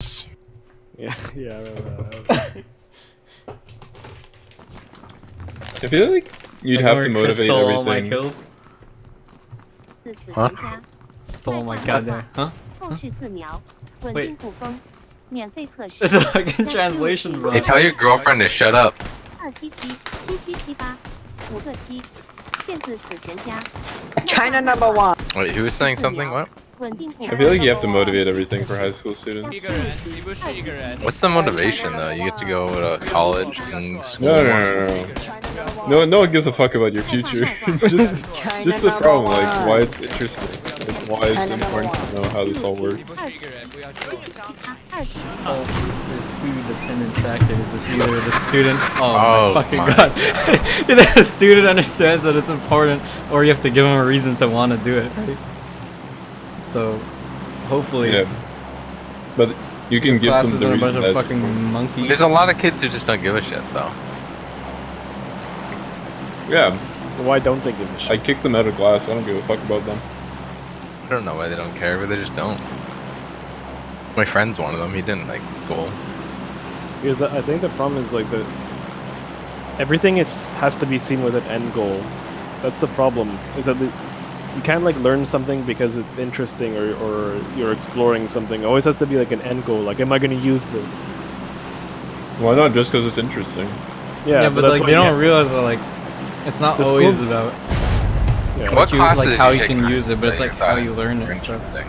Yeah, yeah, I remember that. I feel like you'd have to motivate stole everything. all my kills. Huh? Stole my goddamn. Huh? Wait. 免费测试 This is fucking translation, bro. Hey, tell your girlfriend to shut up. 2777778五个7电子此全家 China #1. Wait, who was saying something? What? 稳定 I feel like you have to motivate everything for high school students. 一个人你不是一个人 What's the motivation though? You get to go to college and school. No, no one gives a fuck about your future. just the problem, like why it's interesting, like why it's important to know how this all works. 不是一个人不要说 Oh, there's two dependent factors. It's either the student. Oh, my fucking my god! Either the student understands that it's important, or you have to give him a reason to want to do it, right? So, hopefully, Yeah, but you can give them classes the are a reason bunch of that- fucking monkeys. There's a lot of kids who just don't give a shit though. Yeah, Why don't they give a shit? I kicked them out of class. I don't give a fuck about them. I don't know why they don't care, but they just don't. My friend's one of them. He didn't like goal. Because I think the problem is like that everything has to be seen with an end goal. That's the problem. Is that you can't like learn something because it's interesting or you're exploring something. It always has to be like an end goal. Like, am I going to use this? Why not just because it's interesting? Yeah, but that's like why they you don't have- realize that like it's not The always schools- about Yeah. What you, classes like did how you you take can in use it, but it's that like you how thought you learn were it and stuff. interesting?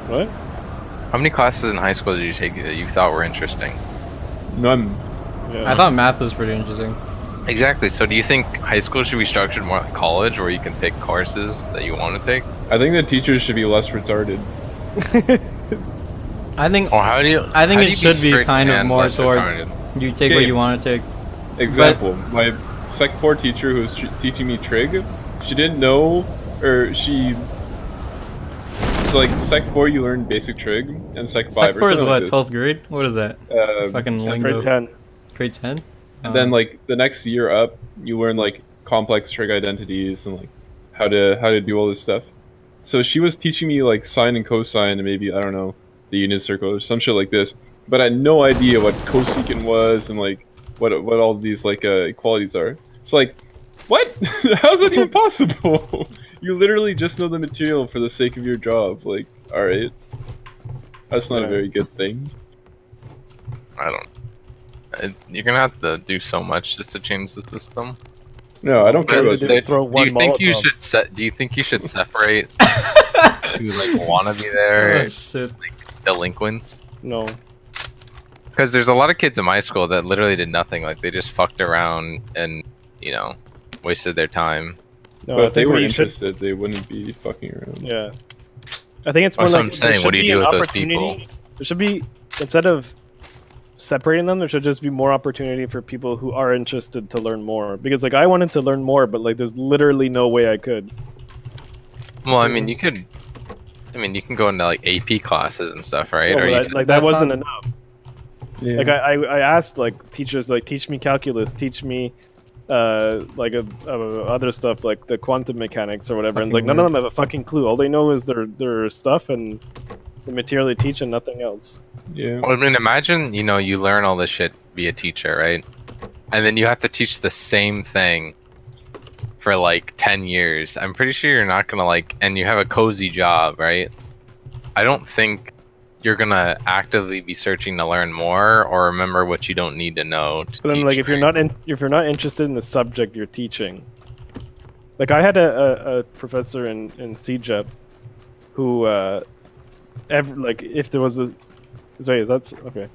What? How many classes in high school did you take that you thought were interesting? None. Yeah. I thought math was pretty interesting. Exactly. So do you think high school should be structured more like college, where you can pick courses that you want to take? I think the teachers should be less retarded. I think Or how do you? I think how do it you should be strict kind of and more less towards retarded? you take what Okay. you want to take. Example, my Sec 4 teacher who was teaching me trig, she didn't know, or she... So like, Sec 4 you learn basic trig, and Sec 5 Sec or 4 is something what, like 12th grade? What is that? this. Fucking yeah, lingo. Grade 10. Grade 10? And then like, the next year up, you learn like, complex trig identities, and like, how to do all this stuff. So she was teaching me like, sine and cosine, and maybe, I don't know, the unit circle, or some shit like this. But I had no idea what cosecant was, and like, what all these like equalities are. It's like, what? How's that even possible? You literally just know the material for the sake of your job. Like, all right, that's not a Yeah. very good thing. I don't. You're gonna have to do so much just to change the system. No, I don't care Well, about they that. just throw Do one you think you Molotov. should do you think you should separate who like want to be there, Oh, shit. delinquents? No. Because there's a lot of kids in my school that literally did nothing. Like they just fucked around and wasted their time. No, But I if they think were what you should- interested, they wouldn't be fucking around. Yeah. I think it's more That's what like I'm saying, there what do should you be do an with those opportunity- people? There should be, instead of separating them, there should just be more opportunity for people who are interested to learn more. Because like I wanted to learn more, but like there's literally no way I could. Well, I mean, you could. I mean, you can go into like AP classes and stuff, right? No, Or but you I- said- like that That's wasn't not- enough. Yeah. Like I asked like teachers like teach me calculus, teach me like other stuff like the quantum mechanics or whatever, and like Fucking none of them have a fucking clue. All they know is their stuff and the material they teach and nothing else. Yeah. Well, I mean, imagine you learn all this shit, be a teacher, right? And then you have to teach the same thing for like 10 years. I'm pretty sure you're not gonna like, and you have a cozy job, right? I don't think you're gonna actively be searching to learn more or remember what you don't need to know to But then teach, like if you're right? not interested in the subject you're teaching, like I had a professor in CJEP who like if there was a sorry that's okay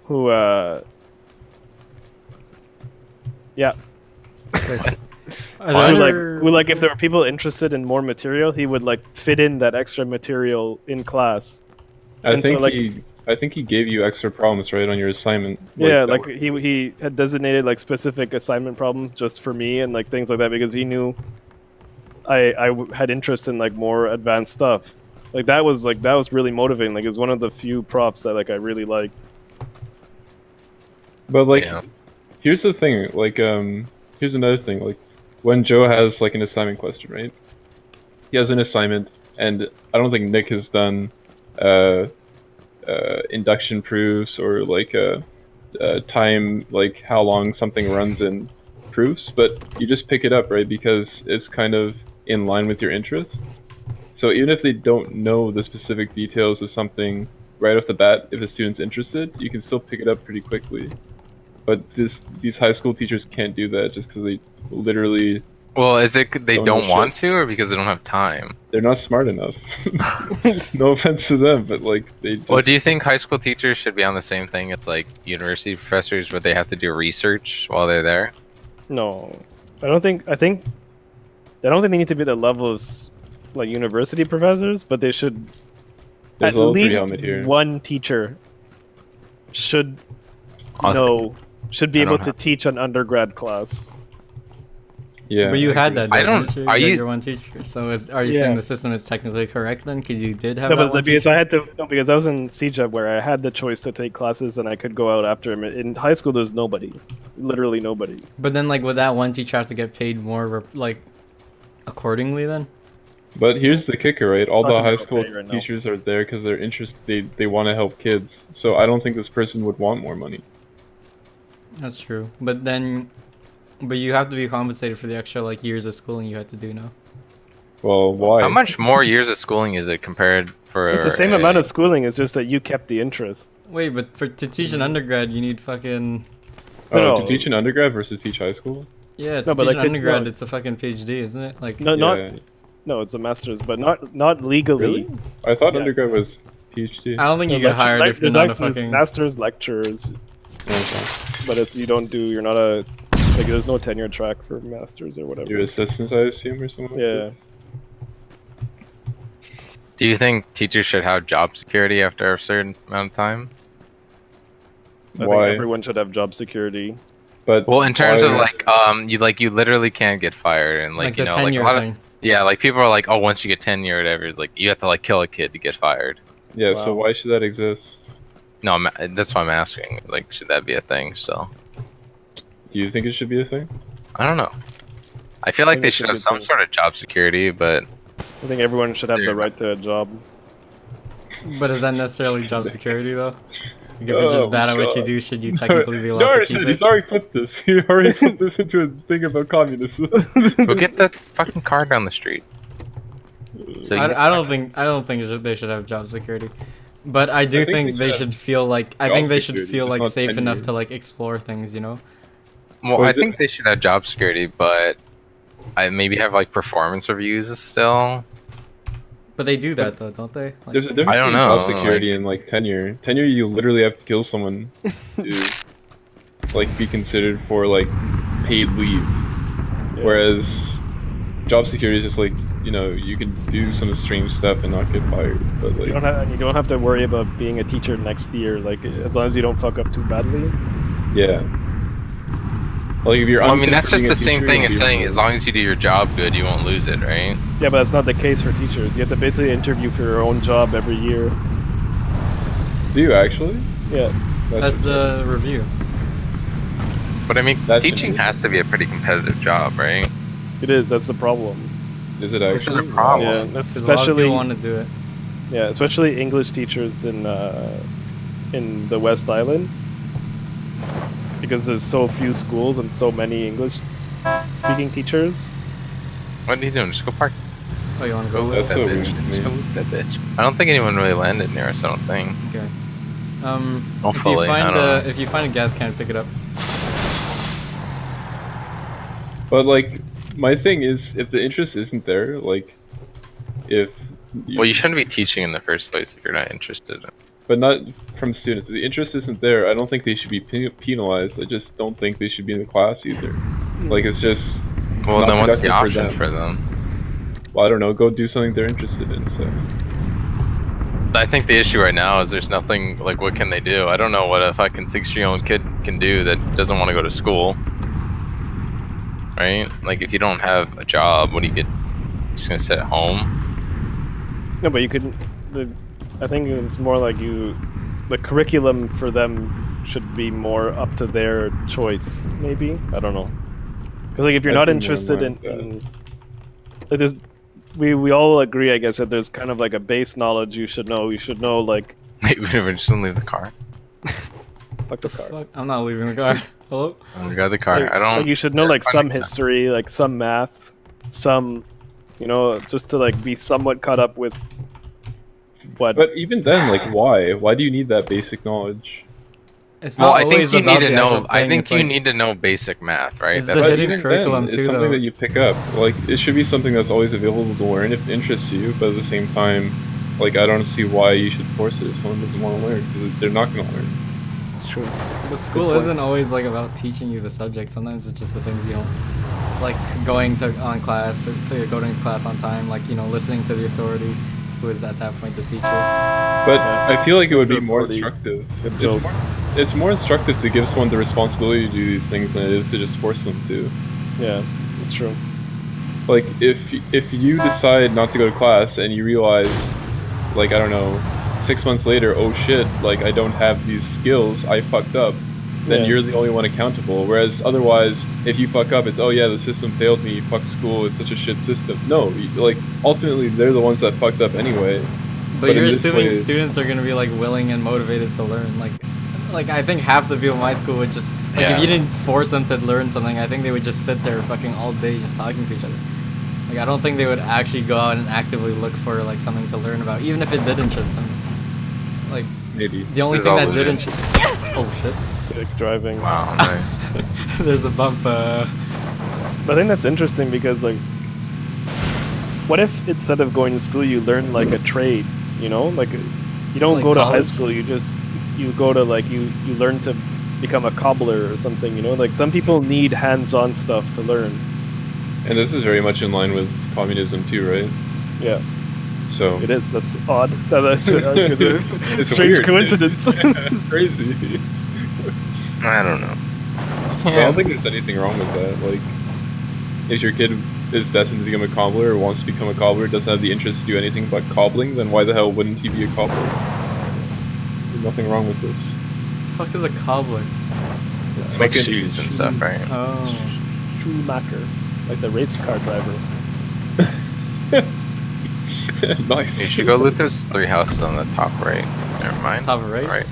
who yeah Are who there- like if there were people interested in more material, he would like fit in that extra material in class. I And so, think like- I think he gave you extra problems right on your assignment. Yeah, that like were- he had designated like specific assignment problems just for me and like things like that because he knew I had interest in like more advanced stuff. Like that was really motivating. Like it was one of the few profs that like I really liked. But like, Yeah. here's the thing. Like, here's another thing. Like, when Joe has like an assignment question, right? He has an assignment, and I don't think Nick has done induction proofs or like time, like how long something runs in proofs, but you just pick it up, right? Because it's kind of in line with your interests. So even if they don't know the specific details of something right off the bat, if the student's interested, you can still pick it up pretty quickly. But these high school teachers can't do that just because they literally Well, is it they Don't don't know want shit. to, or because they don't have time? they're not smart enough. No offense to them, but like they. Just, Well, do you think high school teachers should be on the same thing as like university professors, where they have to do research while they're there? No, I don't think. I don't think they need to be the level of like university professors, but they should. There's At a level 3 least helmet here. one teacher should Honestly, should be I able don't to teach an undergrad class. Yeah. But you had that. I though, don't- didn't you? are You had you- your one teacher? So are you Yeah. saying the system is technically correct then? Because you did have No, that but one because teacher? I had to. No, because I was in CJEP where I had the choice to take classes and I could go out after him. In high school, there's nobody, literally nobody. But then, like, would that one teacher have to get paid more, like, accordingly then? But here's the kicker, right? All the Talking high about school pay right now. teachers are there because they're interested. They want to help kids. So I don't think this person would want more money. That's true. But you have to be compensated for the extra, like, years of schooling you had to do now. Well, why? how much more years of schooling is it compared for? It's the same amount of schooling. It's just that you kept the interest. Wait, but to teach an undergrad, you need fucking... Oh, No. to teach an undergrad versus teach high school? Yeah, to No, but, teach like, an undergrad, no. it's a fucking PhD, isn't it? Like, No, Yeah. no, it's a master's, but not legally. Really? I thought Yeah. undergrad was PhD. I don't think you There's get hired if you're there's not a actually fucking... master's lectures, Okay. but it's you don't do. You're not a like. There's no tenure track for masters or whatever. You're assistant, I assume, or something? Yeah. Do you think teachers should have job security after a certain amount of time? I Why? think everyone should have job security. But Well, in terms of why- you literally can't get fired, and Like you the know, like a tenure lot of thing. yeah, like people are like, oh, once you get tenure or whatever, like you have to like kill a kid to get fired. Yeah, so Wow. why should that exist? No, that's what I'm asking. It's like, should that be a thing still? Do you think it should be a thing? I don't know. I feel like think they it should should be have a some thing. sort of job security, but I think everyone should have the right to a job. But is that necessarily job security, though? Like, if you're just Oh, bad at what you God. do, should you technically be allowed to Norris keep said it? he's already put this. He already put this into a thing about communism. go get that fucking car down the street. So you I don't think they should have job security, but I do I think think they they should should feel like I job think they should security, feel just like not safe enough tenure. to like explore things, you know. Well, Well, I is it- think they should have job security, but I maybe have like performance reviews still. But they do that though, don't they? Like, There's a difference I don't between know, job security and like tenure. Tenure, you literally have to kill someone to like be considered for like paid leave. Whereas job security is just like, you know, you can do some strange stuff and not get fired. But You like, don't have to worry about being a teacher next year. Like as long as you don't fuck up too badly. yeah. Like if you're Well, I mean, unfit that's for just being the a same teacher, thing you'll as be saying fired. as long as you do your job good, you won't lose it, right? Yeah, but that's not the case for teachers. You have to basically interview for your own job every year. Do you actually? Yeah. that's the review. But I mean, That's teaching amazing. has to be a pretty competitive job, right? It is. That's the problem. Is it Which is actually? a problem. Yeah, that's Because a lot of especially people want to do it. yeah, especially English teachers in the West Island, because there's so few schools and so many English-speaking teachers. What are you doing? Just go park. Oh, you want to Go go loot That's that so bitch. weird to Just me. go loot that bitch. I don't think anyone really landed near us. I don't think. Okay. If you Hopefully, I find don't know. if you find a gas can, pick it up. But like, my thing is, if the interest isn't there, like, if Well, you shouldn't be teaching in the first place if you're not interested. but not from students. If the interest isn't there, I don't think they should be penalized. I just don't think they should be in the class either. Like, it's just, Well, Not then what's the productive option for for them? well, I don't know, go do something they're interested in. So I think the issue right now is there's nothing, like, what can they do? I don't know what a fucking 16-year-old kid can do that doesn't want to go to school. Right? Like, if you don't have a job, what do you get? Just gonna sit at home? No, but you could. I think it's more like the curriculum for them should be more up to their choice. Maybe I don't know. Because like if you're I not think more interested in in, line with like there's, we all agree, I guess, that there's kind of like a base knowledge you should know. You should know like Wait, we're just gonna leave the car. Fuck the car. Fuck, I'm not leaving the car. Hello? We got the car. Like, I don't. like you should know yeah, like some fine. history, like some math, some, you know, just to like be somewhat caught up with what. But even then, like, why? Why do you need that basic knowledge? It's Well, not I think always you about need to the know. actual I thing, think it's you like- need to know basic math, right? It's That's the But hidden even curriculum then, too, it's something though. that you pick up. Like, it should be something that's always available to learn if it interests you. But at the same time, like, I don't see why you should force it if someone doesn't want to learn, because they're not going to learn. It's true. But school point. isn't always like about teaching you the subject. Sometimes it's just the things you don't. It's like going to on class or to go to class on time. Like, you know, listening to the authority, who is at that point the teacher. But Yeah. I feel like it would be Third more party. instructive. Dope. It's more instructive to give someone the responsibility to do these things than it is to just force them to. Yeah, it's true. Like, if you decide not to go to class and you realize, like, I don't know, 6 months later, oh shit, like, I don't have these skills, I fucked up, then Yeah. you're the only one accountable. Whereas otherwise, if you fuck up, it's, oh yeah, the system failed me, fuck school, it's such a shit system. No, like, ultimately, they're the ones that fucked up anyway. But But you're in this assuming way- students are gonna be like willing and motivated to learn. Like I think half the people in my school would just like Yeah. if you didn't force them to learn something, I think they would just sit there fucking all day just talking to each other. Like I don't think they would actually go out and actively look for like something to learn about, even if it did interest them. Like Maybe. the only is thing all that did looted. interest. Oh shit! Sick driving. Wow, nice. There's a bump. But I think that's interesting because like, what if instead of going to school you learn like a trade? You know, like you don't Like go to high college? school. You go to like you learn to become a cobbler or something. You know, like some people need hands-on stuff to learn. And this is very much in line with communism too, right? Yeah, So it is. That's odd. That's a It's strange weird. coincidence. It's crazy. I don't know. I don't think there's anything wrong with that. Like, if your kid is destined to become a cobbler or wants to become a cobbler, doesn't have the interest to do anything but cobbling, then why the hell wouldn't he be a cobbler? There's nothing wrong with this. fuck is a cobbler? It's Make fucking- shoes and stuff, right? Oh. Schumacher, like the race car driver. Nice. You should go loot those 3 houses on the top right. Never mind. Top right? Right.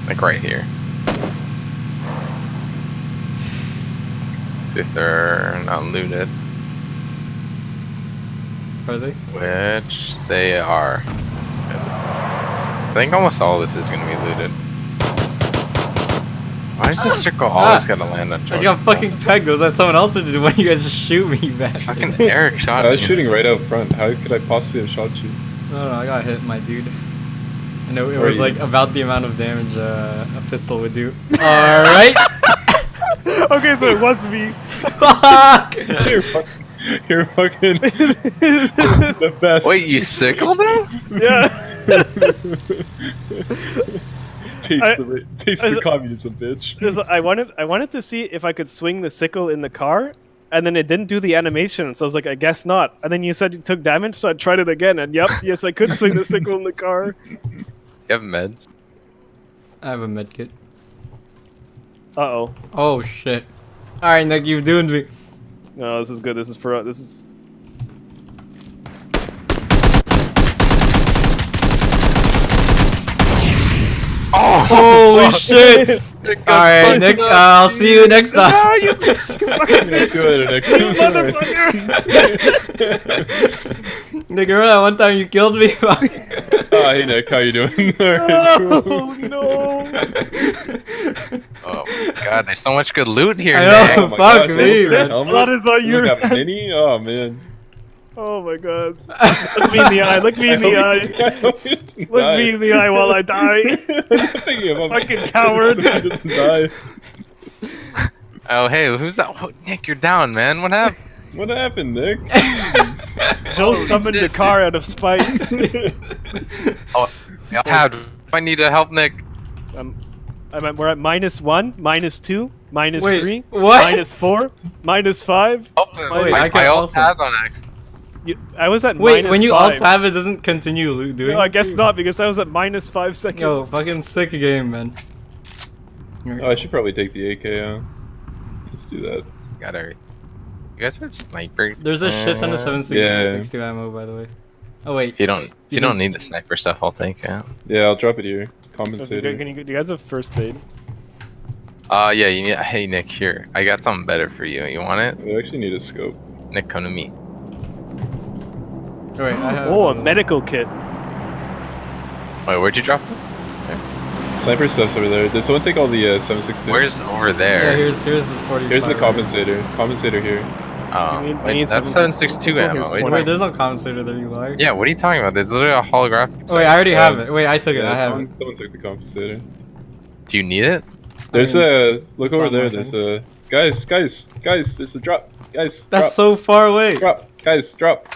Like right here. See if they're not looted. Are they? Which they are. I think almost all of this is gonna be looted. Why does this circle always gotta land on I just Jordan? got fucking pegged. Was that someone else to do when you guys just shoot me, you bastard? Fucking Eric shot I was me. shooting right out front. How could I possibly have shot you? No, I got hit, my dude. And it Where was are you? like about the amount of damage a pistol would do. Alright! Okay, so it was me. Fuck! You're fucking the best. Wait, you sickled him? Yeah. Taste the communism, bitch. Just, I wanted to see if I could swing the sickle in the car, and then it didn't do the animation, so I was like, I guess not. And then you said you took damage, so I tried it again, and yep, yes, I could swing the sickle in the car. You have meds? I have a medkit. Uh-oh. Oh shit. Alright, Nick, you've doomed me. No, this is good. This is for this is. Oh! Holy shit! Alright, Nick, I'll see you next time. Ah, you bitch! You fucking Good, Nick. you motherfucker! Nick, remember that one time you killed me? Oh, hey Nick, how you doing? Oh no! Oh my god, there's so much good loot here, I know. Nick. Oh my Fuck God, me, look at man. that helmet. Blood is on You your got hands. mini? Oh man. Oh my god! Look me in the eye. Look me in the eye. Look me in the eye while I die. Thinking about Fucking coward. He doesn't die. Oh, hey, who's that? Oh, Nick, you're down, man. What happened? What happened, Nick? Joe Oh, summoned the shit. car out of spite. Oh, Tab, I need to help Nick. We're at -1, -2, Wait, -3, what? -4, -5. Help him. Wait, I I can alt also- tab on X. I was at Wait, when you -5. alt tab, it doesn't continue doing No, I guess not because I was at -5 seconds. Yo, fucking sick game, man. Oh, I should probably take the AK out. Let's do that. Got everything. You guys have sniper. There's a shit ton of 7.62 Yeah. ammo, by the way. Oh wait. If you don't didn't- need the sniper stuff, I'll take it. Yeah, I'll drop it here. Do Compensator. you guys have first aid? Yeah, you need. Hey Nick, here. I got something better for you. You want it? I actually need a scope. Nick, come to me. Oh, wait, I have. Oh, a medical kit. Wait, where'd you drop it? Sniper stuff's over there. Did someone take all the 7.62? Where's over Yeah, there? here's the 45. Here's the compensator. Compensator here. Oh, I wait, need that's 7.62 7.62 ammo. here's Wait, 20. Wait, there's no compensator there, you liar. yeah, what are you talking about? There's literally a holographic. Oh, wait, I already Yeah. have it. Wait, I took it. Yeah, I have it. someone took the compensator. Do you need it? There's mean, a look it's over on there. my There's thing. a guys. There's a drop. Guys, That's so far away. drop. Guys, drop.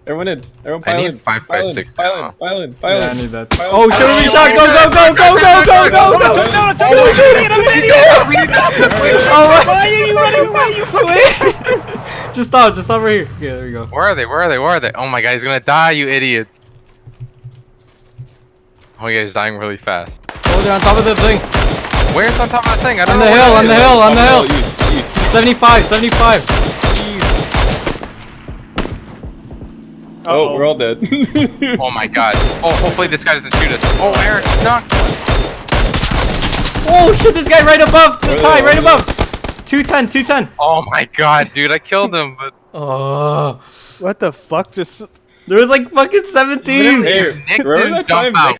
Everyone in. Everyone I pile need in. 5.56 ammo. Pile in. Yeah, I need that. Pile Oh, in. shoot me shot! Go, go, go, go, go, go, go, go! Oh, shit! I'm an idiot! Oh, why are you running? Why are you Wait! Just stop right here. Yeah, there we go. Where are they? Where are they? Where are they? Oh my god, he's gonna die, you idiots! Oh my god, he's dying really fast. Oh, they're on top of the thing. Where's on top of the thing? I don't On know. the where hill, it on the is. hill, on the hill. East. 75, 75. Oh, we're all dead. Oh my god. Oh, hopefully this guy doesn't shoot us. Oh, Eric, knock. Oh, shit, this guy right above the Where tie, are right they? above. 210, 210. Oh my god, dude, I killed him, but Oh. What the fuck? Just There was like fucking 7 teams. Hey, Nick remember didn't that jump time out.